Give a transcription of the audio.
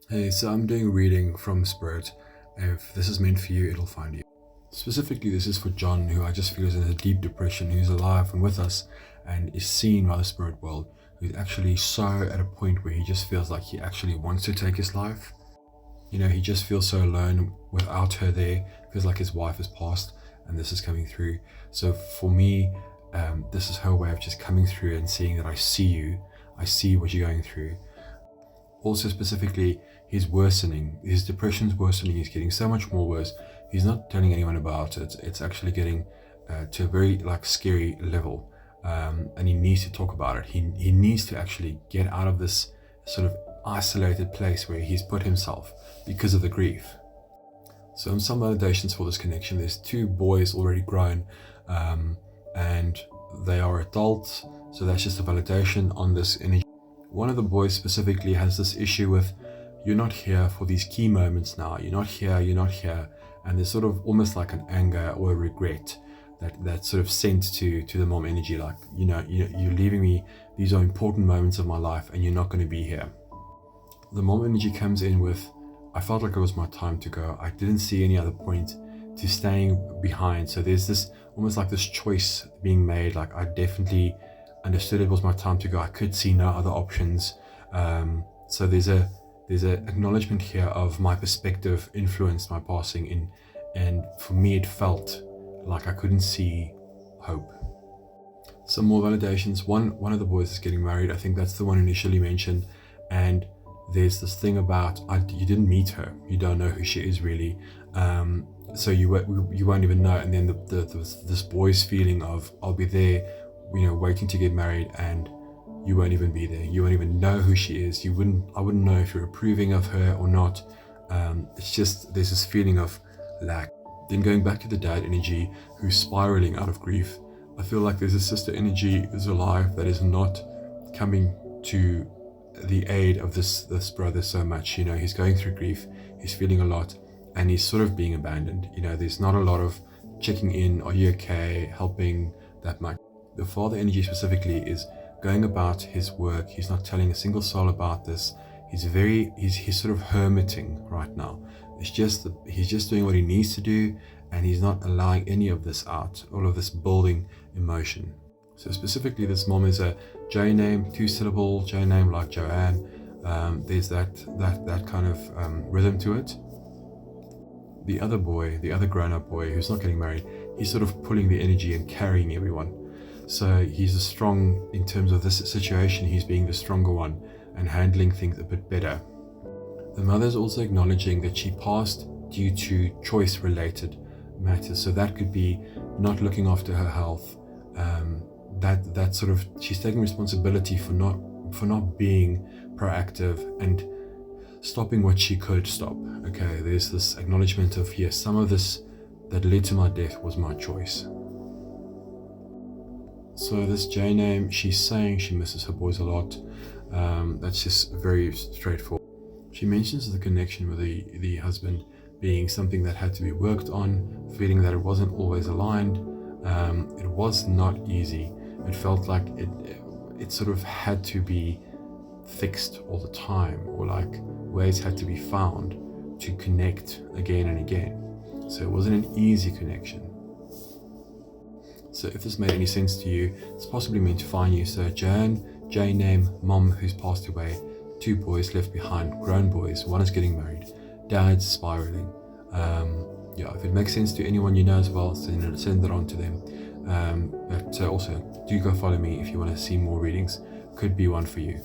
Hey, so I'm doing a reading from Spirit. If this is meant for you, it'll find you. Specifically, this is for John, who I just feel is in a deep depression, who's alive and with us and is seen by the spirit world, who's actually so at a point where he just feels like he actually wants to take his life. You know, he just feels so alone without her there, feels like his wife has passed, and this is coming through. So for me, this is her way of just coming through and seeing that I see you, I see what you're going through. Also, specifically, he's worsening, his depression's worsening, he's getting so much more worse. He's not telling anyone about it. It's actually getting to a very scary level, and he needs to talk about it. He needs to actually get out of this sort of isolated place where he's put himself because of the grief. So in some validations for this connection, there's two boys already grown, and they are adults, so that's just a validation on this energy. One of the boys specifically has this issue with, you're not here for these key moments now, you're not here, and there's sort of almost like an anger or a regret that's sort of sent to the mom energy, like, you're leaving me, these are important moments of my life and you're not going to be here. The mom energy comes in with, I felt like it was my time to go, I didn't see any other point to staying behind. So there's this almost like this choice being made, like I definitely understood it was my time to go, I could see no other options. So there's a acknowledgement here of my perspective influenced my passing in, and for me it felt like I couldn't see hope. Some more validations. One of the boys is getting married. I think that's the one initially mentioned, and there's this thing about you didn't meet her, you don't know who she is really, so you won't even know. And then this boy's feeling of, I'll be there, waiting to get married, and you won't even be there, you won't even know who she is, I wouldn't know if you're approving of her or not. It's just, there's this feeling of lack. Then going back to the dad energy who's spiraling out of grief, I feel like there's a sister energy who's alive that is not coming to the aid of this brother so much. He's going through grief, he's feeling a lot, and he's sort of being abandoned. There's not a lot of checking in, are you okay, helping that much. The father energy specifically is going about his work, he's not telling a single soul about this. He's sort of hermiting right now. It's just he's just doing what he needs to do, and he's not allowing any of this out, all of this building emotion. So specifically, this mom is a J name, 2-syllable J name, like Joanne. There's that kind of rhythm to it. The other boy, the other grown-up boy who's not getting married, he's sort of pulling the energy and carrying everyone. So he's strong in terms of this situation. He's being the stronger one and handling things a bit better. The mother's also acknowledging that she passed due to choice-related matters. So that could be not looking after her health. That sort of, she's taking responsibility for not being proactive and stopping what she could stop. Okay, there's this acknowledgement of, yes, some of this that led to my death was my choice. So this J name, she's saying she misses her boys a lot. That's just very straightforward. She mentions the connection with the husband being something that had to be worked on, feeling that it wasn't always aligned. It was not easy. It felt like it sort of had to be fixed all the time, or like ways had to be found to connect again and again. So it wasn't an easy connection. So if this made any sense to you, it's possibly meant to find you. So Jan, J name, mom who's passed away, 2 boys left behind, grown boys, 1 is getting married, dad's spiraling. If it makes sense to anyone you know as well, send that on to them. But also, do go follow me if you want to see more readings. Could be one for you.